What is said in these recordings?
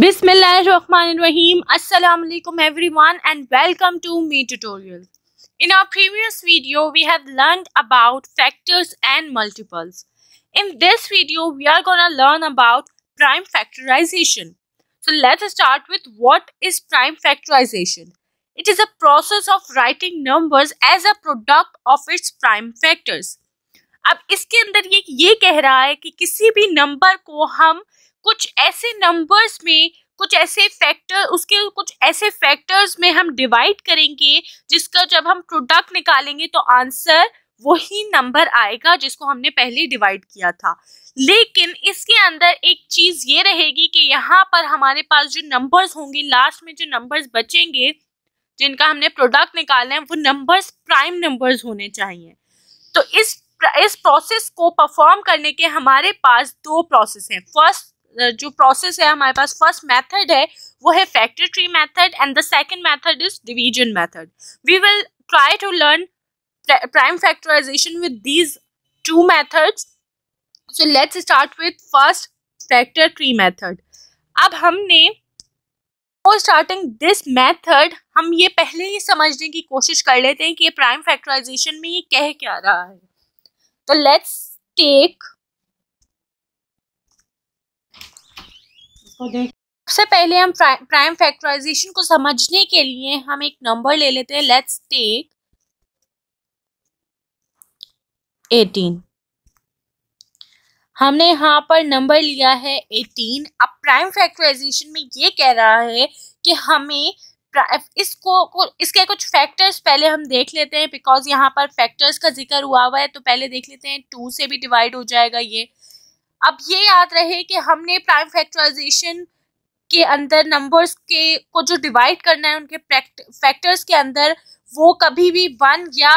Bismillahirrahmanirrahim. Assalamu alaikum everyone and welcome to me tutorial. In our previous video we have learned about factors and multiples. In this video we are gonna learn about prime factorization. So let's start with what is prime factorization. It is a process of writing numbers as a product of its prime factors. अब इसके अंदर ये कह रहा है कि किसी भी नंबर को हम कुछ ऐसे नंबर्स में कुछ ऐसे फैक्टर्स में हम डिवाइड करेंगे जिसका जब हम प्रोडक्ट निकालेंगे तो आंसर वही नंबर आएगा जिसको हमने पहले डिवाइड किया था। लेकिन इसके अंदर एक चीज ये रहेगी कि यहाँ पर हमारे पास जो नंबर्स होंगे, लास्ट में जो नंबर्स बचेंगे जिनका हमने प्रोडक्ट निकालना है, वो नंबर्स प्राइम नंबर्स होने चाहिए। तो इस प्रोसेस को परफॉर्म करने के हमारे पास दो प्रोसेस हैं। फर्स्ट जो प्रोसेस है हमारे पास, फर्स्ट मेथड है वो है factor tree method and the second method is division method. We will try to learn prime factorization with these two methods. So let's start with first factor tree method. अब हमने starting this method हम ये पहले ही समझने की कोशिश कर लेते हैं कि ये प्राइम फैक्टराइजेशन में ये कह क्या रहा है। तो लेट्स टेक, सबसे पहले हम प्राइम फैक्टराइजेशन को समझने के लिए हम एक नंबर ले लेते हैं। Let's take 18। हमने यहाँ पर नंबर लिया है 18। अब प्राइम फैक्टराइजेशन में ये कह रहा है कि हमें इसके कुछ फैक्टर्स पहले हम देख लेते हैं, बिकॉज यहाँ पर फैक्टर्स का जिक्र हुआ है। तो पहले देख लेते हैं, 2 से भी डिवाइड हो जाएगा ये। अब ये याद रहे कि हमने प्राइम फैक्टराइजेशन के अंदर नंबर्स के को जो डिवाइड करना है उनके फैक्टर्स के अंदर, वो कभी भी 1 या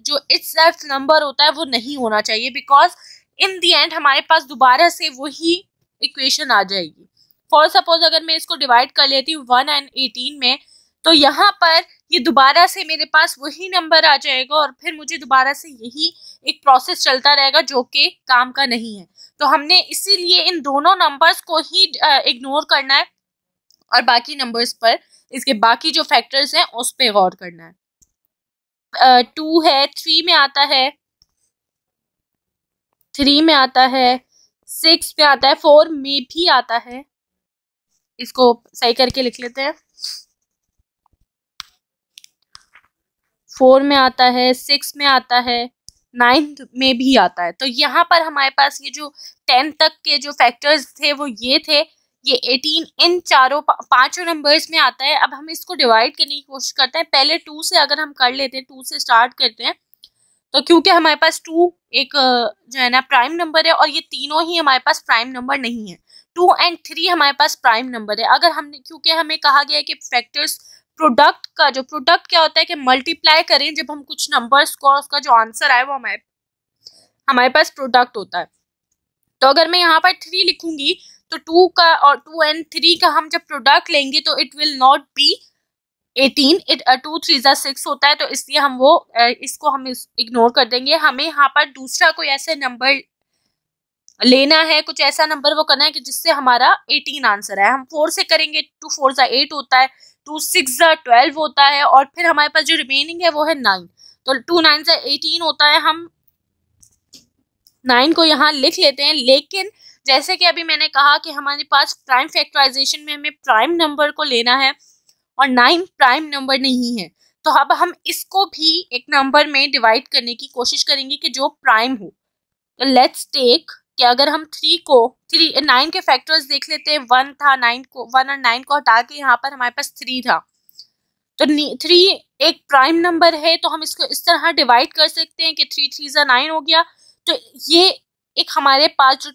जो इटसेल्फ नंबर होता है वो नहीं होना चाहिए, बिकॉज इन दी एंड हमारे पास दोबारा से वही इक्वेशन आ जाएगी। फॉर सपोज अगर मैं इसको डिवाइड कर लेती हूँ 1 और 18 में, तो यहाँ पर ये दोबारा से मेरे पास वही नंबर आ जाएगा और फिर मुझे दोबारा से यही एक प्रोसेस चलता रहेगा जो कि काम का नहीं है। तो हमने इसीलिए इन दोनों नंबर्स को ही इग्नोर करना है और बाकी नंबर्स पर, इसके बाकी जो फैक्टर्स हैं उस पर गौर करना है। 2 है, 3 में आता है, 3 में आता है, 6 में आता है, 4 में भी आता है। इसको सही करके लिख लेते हैं। 4 में आता है, 6 में आता है, 9 में भी आता है। तो यहाँ पर हमारे पास ये जो 10 तक के जो फैक्टर्स थे वो ये थे, ये 18 इन पांचों नंबर्स में आता है। अब हम इसको डिवाइड करने की कोशिश करते हैं। पहले 2 से अगर हम कर लेते हैं, 2 से स्टार्ट करते हैं, तो क्योंकि हमारे पास 2 एक जो है ना प्राइम नंबर है और ये तीनों ही हमारे पास प्राइम नंबर नहीं है। 2 और 3 हमारे पास प्राइम नंबर है। अगर हमने, क्योंकि हमें कहा गया है कि फैक्टर्स प्रोडक्ट का, जो प्रोडक्ट क्या होता है कि मल्टीप्लाई करें जब हम कुछ नंबर्स को, और उसका जो आंसर आए वो हमारे पास प्रोडक्ट होता है। तो अगर मैं यहाँ पर 3 लिखूंगी तो 2 का और 2 और 3 का हम जब प्रोडक्ट लेंगे तो इट विल नॉट बी 18, 2 3 6 होता है। तो इसलिए हम इसको हम इग्नोर कर देंगे। हमें यहाँ पर दूसरा कोई ऐसे नंबर लेना है, कुछ ऐसा नंबर वो करना है कि जिससे हमारा 18 आंसर है। हम 4 से करेंगे, 2 4 8 होता है, 2 6 12 होता है, और फिर हमारे पास जो रिमेनिंग है वो है 9। तो 2 9 18 होता है। हम 9 को यहाँ लिख लेते हैं। लेकिन जैसे कि अभी मैंने कहा कि हमारे पास प्राइम फैक्टराइजेशन में हमें प्राइम नंबर को लेना है और 9 प्राइम नंबर नहीं है। तो अब हम इसको भी एक नंबर में डिवाइड करने की कोशिश करेंगे कि जो प्राइम हो। तो लेट्स टेक कि अगर हम 9 के फैक्टर्स देख लेते हैं। 1 था, 1 और 9 को हटा के यहाँ पर हमारे पास 3 था। तो 3 एक प्राइम नंबर है, तो हम इसको इस तरह डिवाइड कर सकते हैं कि 3 3 9 हो गया। तो ये एक हमारे पास जो,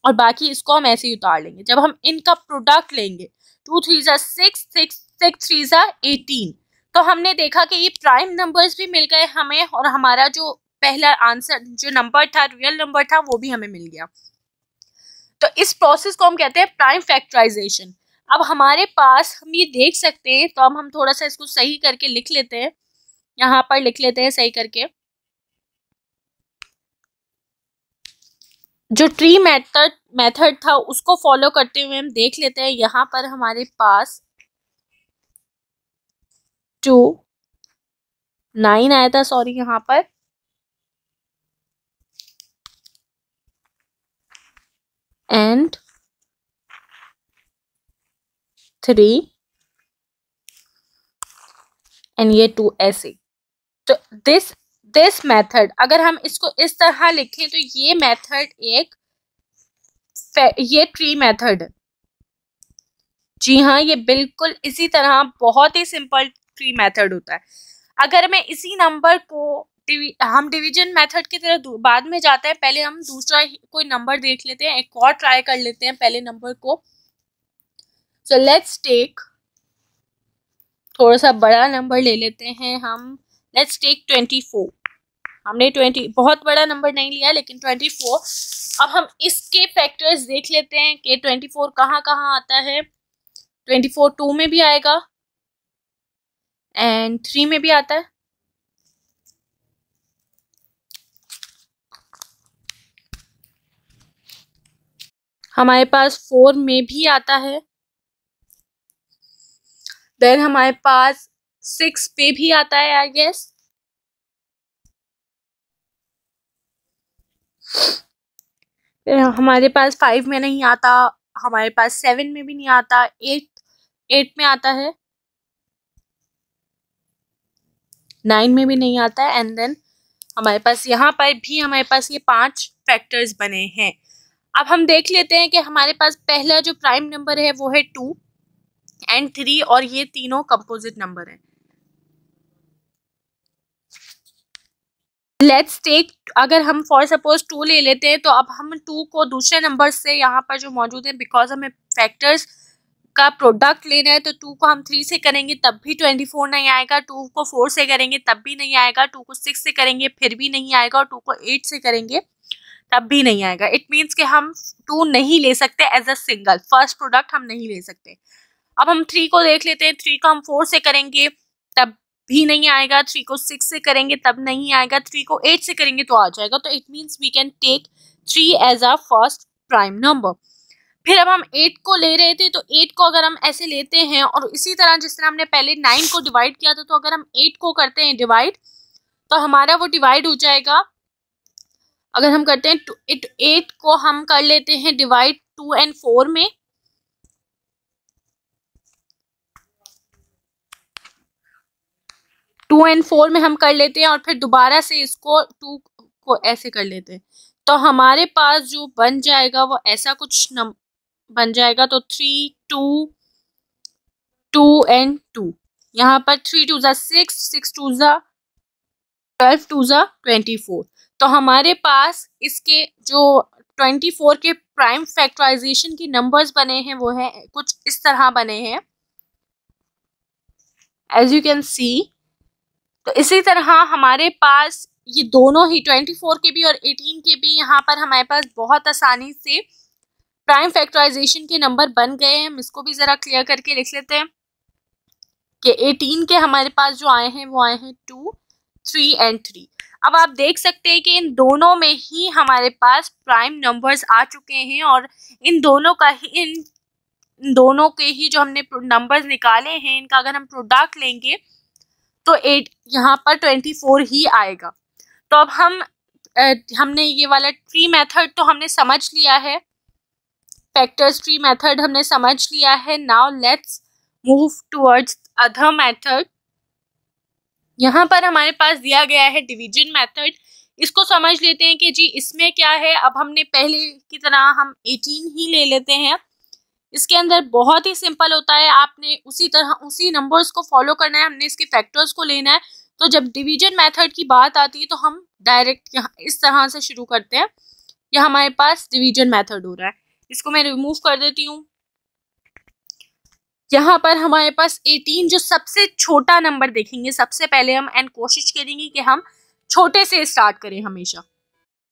और बाकी इसको हम ऐसे ही उतार लेंगे। जब हम इनका प्रोडक्ट लेंगे, 2 3 6 6 3 18, तो हमने देखा कि ये प्राइम नंबर्स भी मिल गए हमें और हमारा जो पहला आंसर जो नंबर था, रियल नंबर था, वो भी हमें मिल गया। तो इस प्रोसेस को हम कहते हैं प्राइम फैक्टराइजेशन। अब हमारे पास हम ये देख सकते हैं, तो अब हम थोड़ा सा इसको सही करके लिख लेते हैं। यहाँ पर लिख लेते हैं सही करके। जो ट्री मेथड था उसको फॉलो करते हुए हम देख लेते हैं। यहाँ पर हमारे पास 2 9 आया था, सॉरी, यहाँ पर एंड 3 एंड ये 2 ऐसे। तो दिस मेथड अगर हम इसको इस तरह लिखें तो ये मेथड ये ट्री मेथड, जी हाँ, ये बिल्कुल इसी तरह बहुत ही सिंपल ट्री मेथड होता है। अगर मैं इसी नंबर को हम डिवीजन मेथड की तरह बाद में जाते हैं, पहले हम दूसरा कोई नंबर देख लेते हैं, एक और ट्राई कर लेते हैं पहले नंबर को। सो लेट्स टेक, थोड़ा सा बड़ा नंबर ले लेते हैं हम, लेट्स टेक 24। हमने 20 बहुत बड़ा नंबर नहीं लिया लेकिन 24। अब हम इसके फैक्टर्स देख लेते हैं कि 24 कहाँ कहाँ आता है। 24 2 में भी आएगा एंड 3 में भी आता है। हमारे पास 4 में भी आता है। देन हमारे पास 6 पे भी आता है, आई गेस। फिर हमारे पास 5 में नहीं आता, हमारे पास 7 में भी नहीं आता, 8 में आता है, 9 में भी नहीं आता है एंड देन हमारे पास यहाँ पर भी हमारे पास ये 5 फैक्टर्स बने हैं। अब हम देख लेते हैं कि हमारे पास पहला जो प्राइम नंबर है वो है 2 एंड 3 और ये तीनों कंपोजिट नंबर हैं। लेट्स टेक, अगर हम फॉर सपोज 2 ले लेते हैं तो अब हम 2 को दूसरे नंबर से यहाँ पर जो मौजूद है, बिकॉज हमें फैक्टर्स का प्रोडक्ट लेना है तो 2 को हम 3 से करेंगे तब भी 24 नहीं आएगा, 2 को 4 से करेंगे तब भी नहीं आएगा, 2 को 6 से करेंगे फिर भी नहीं आएगा और 2 को 8 से करेंगे तब भी नहीं आएगा। इट मीन्स कि हम 2 नहीं ले सकते as a single, first product हम नहीं ले सकते। अब हम 3 को देख लेते हैं, 3 को हम 4 से करेंगे तब भी नहीं आएगा, 3 को 6 से करेंगे तब नहीं आएगा, 3 को 8 से करेंगे तो आ जाएगा। तो it means we can take 3 as a first prime number. फिर अब हम 8 को ले रहे थे तो 8 को अगर हम ऐसे लेते हैं और इसी तरह जिस तरह हमने पहले 9 को डिवाइड किया था, तो अगर हम 8 को करते हैं डिवाइड तो हमारा वो डिवाइड हो जाएगा। अगर हम करते हैं 8 को हम कर लेते हैं डिवाइड 2 एंड 4 में, टू एंड 4 में हम कर लेते हैं और फिर दोबारा से इसको 2 को ऐसे कर लेते हैं तो हमारे पास जो बन जाएगा वो ऐसा कुछ बन जाएगा। तो 3 2 2 एंड 2, यहाँ पर 3 2 जा 6, 6 2 जा 12, 2 जा 24। तो हमारे पास इसके जो 24 के प्राइम फैक्टराइजेशन की नंबर्स बने हैं वो है कुछ इस तरह बने हैं, एज यू कैन सी। तो इसी तरह हमारे पास ये दोनों ही 24 के भी और 18 के भी यहाँ पर हमारे पास बहुत आसानी से प्राइम फैक्टराइजेशन के नंबर बन गए हैं। हम इसको भी जरा क्लियर करके लिख लेते हैं कि 18 के हमारे पास जो आए हैं वो आए हैं 2 3 एंड 3। अब आप देख सकते हैं कि इन दोनों में ही हमारे पास प्राइम नंबर्स आ चुके हैं और इन दोनों के ही जो हमने नंबर्स निकाले हैं इनका अगर हम प्रोडक्ट लेंगे तो 8 यहाँ पर 24 ही आएगा। तो अब हमने ये वाला ट्री मेथड तो हमने समझ लिया है, फैक्टर्स ट्री मेथड हमने समझ लिया है। Now let's move towards other method. यहाँ पर हमारे पास दिया गया है डिवीजन मेथड। इसको समझ लेते हैं कि जी इसमें क्या है। अब हमने पहले की तरह हम 18 ही ले लेते हैं। इसके अंदर बहुत ही सिंपल होता है, आपने उसी तरह उसी नंबर्स को फॉलो करना है, हमने इसके फैक्टर्स को लेना है। तो जब डिवीजन मेथड की बात आती है तो हम डायरेक्ट यहाँ इस तरह से शुरू करते हैं। यह हमारे पास डिवीजन मेथड हो रहा है, इसको मैं रिमूव कर देती हूँ। यहाँ पर हमारे पास 18 जो सबसे छोटा नंबर देखेंगे सबसे पहले हम, एंड कोशिश करेंगे कि हम छोटे से स्टार्ट करें हमेशा।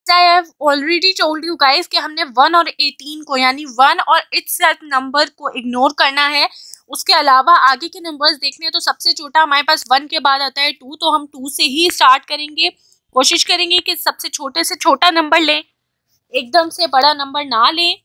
I have already told you guys कि हमने 1 और 18 को यानी 1 और itself नंबर को इग्नोर करना है, उसके अलावा आगे के नंबर्स देखने हैं। तो सबसे छोटा हमारे पास 1 के बाद आता है 2, तो हम 2 से ही स्टार्ट करेंगे, कोशिश करेंगे कि सबसे छोटे से छोटा नंबर लें। एकदम से बड़ा नंबर ना लें।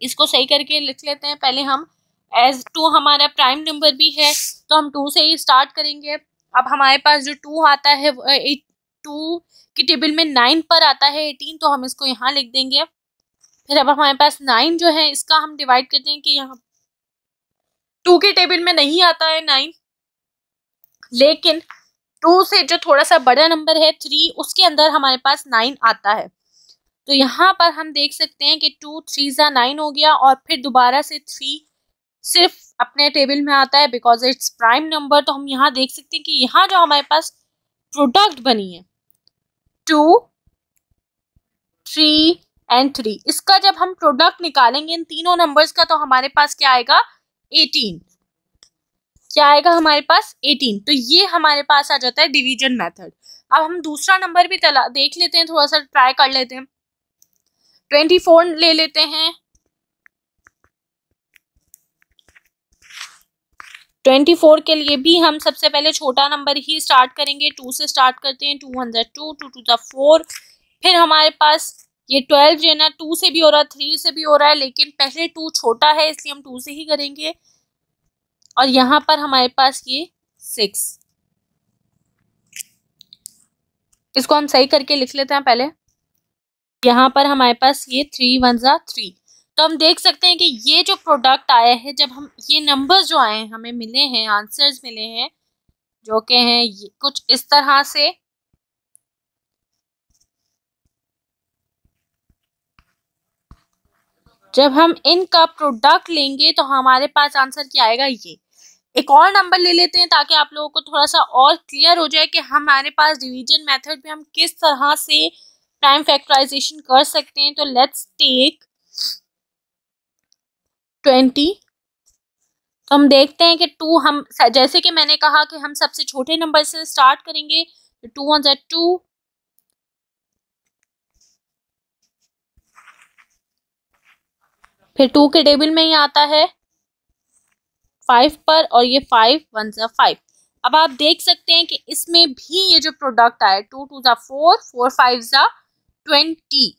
इसको सही करके लिख लेते हैं पहले हम। एज 2 हमारा प्राइम नंबर भी है तो हम 2 से ही स्टार्ट करेंगे। अब हमारे पास जो 2 आता है 2 की टेबल में 9 पर आता है 18, तो हम इसको यहाँ लिख देंगे। फिर अब हमारे पास 9 जो है इसका हम डिवाइड करते हैं कि यहाँ 2 की टेबल में नहीं आता है 9, लेकिन 2 से जो थोड़ा सा बड़ा नंबर है 3 उसके अंदर हमारे पास 9 आता है। तो यहाँ पर हम देख सकते हैं कि 2 3 जा 9 हो गया और फिर दोबारा से 3 सिर्फ अपने टेबल में आता है बिकॉज इट्स प्राइम नंबर। तो हम यहाँ देख सकते हैं कि यहाँ जो हमारे पास प्रोडक्ट बनी है 2 3 एंड 3, इसका जब हम प्रोडक्ट निकालेंगे इन तीनों नंबर्स का तो हमारे पास क्या आएगा 18। क्या आएगा हमारे पास 18। तो ये हमारे पास आ जाता है डिवीजन मेथड। अब हम दूसरा नंबर भी देख लेते हैं, थोड़ा सा ट्राई कर लेते हैं। 24 ले लेते हैं। 24 के लिए भी हम सबसे पहले छोटा नंबर ही स्टार्ट करेंगे, 2 से स्टार्ट करते हैं। 2 1 जा 2, 2 2 जा 4। फिर हमारे पास ये 12 जो है ना 2 से भी हो रहा है 3 से भी हो रहा है, लेकिन पहले 2 छोटा है इसलिए हम 2 से ही करेंगे। और यहाँ पर हमारे पास ये 6, इसको हम सही करके लिख लेते हैं पहले। यहाँ पर हमारे पास ये 3 1 जा 3। तो हम देख सकते हैं कि ये जो प्रोडक्ट आया है, जब हम ये नंबर्स जो आए हैं हमें मिले हैं, आंसर्स मिले हैं जो कि हैं ये कुछ इस तरह से। जब हम इनका प्रोडक्ट लेंगे तो हमारे पास आंसर क्या आएगा ये। एक और नंबर ले लेते हैं ताकि आप लोगों को थोड़ा सा और क्लियर हो जाए कि हमारे पास डिवीजन मेथड में हम किस तरह से प्राइम फैक्टराइजेशन कर सकते हैं। तो लेट्स टेक 20। तो हम देखते हैं कि 2 हम जैसे कि मैंने कहा कि हम सबसे छोटे नंबर से स्टार्ट करेंगे। तो 2 1 जा 2, फिर 2 के टेबल में ही आता है 5 पर और ये 5 1 जा 5। अब आप देख सकते हैं कि इसमें भी ये जो प्रोडक्ट आया 2 2 जा 4, 4 5 जा 20,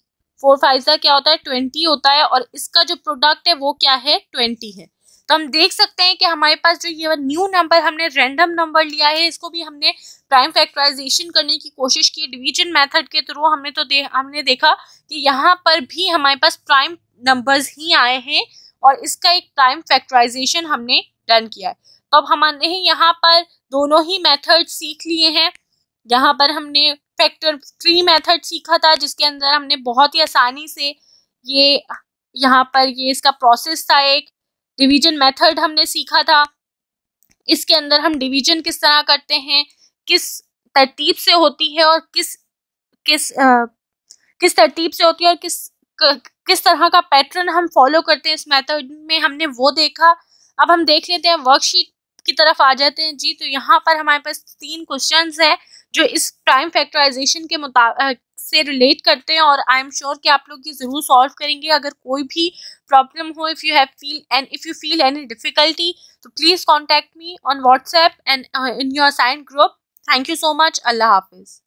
4 5 जा क्या होता है 20 होता है, और इसका जो प्रोडक्ट है वो क्या है 20 है। तो हम देख सकते हैं कि हमारे पास जो ये न्यू नंबर हमने रैंडम नंबर लिया है इसको भी हमने प्राइम फैक्टराइजेशन करने की कोशिश की डिवीजन मेथड के थ्रू। हमने देखा कि यहाँ पर भी हमारे पास प्राइम नंबर्स ही आए हैं और इसका एक प्राइम फैक्टराइजेशन हमने डन किया है। तो अब हमने यहाँ पर दोनों ही मेथड सीख लिए हैं। यहाँ पर हमने फैक्टर ट्री मेथड सीखा था जिसके अंदर हमने बहुत ही आसानी से ये यहाँ पर ये इसका प्रोसेस था। एक डिवीजन मेथड हमने सीखा था, इसके अंदर हम डिवीजन किस तरह करते हैं, किस तरतीब से होती है और किस तरतीब से होती है और किस तरह का पैटर्न हम फॉलो करते हैं इस मेथड में, हमने वो देखा। अब हम देख लेते हैं वर्कशीट की तरफ आ जाते हैं जी। तो यहाँ पर हमारे पास 3 क्वेश्चंस हैं जो इस प्राइम फैक्टराइजेशन के से रिलेट करते हैं और आई एम श्योर कि आप लोग ये जरूर सॉल्व करेंगे। अगर कोई भी प्रॉब्लम हो, if you feel any difficulty, तो please contact me on WhatsApp and in your assigned group. Thank you so much. अल्लाह हाफिज।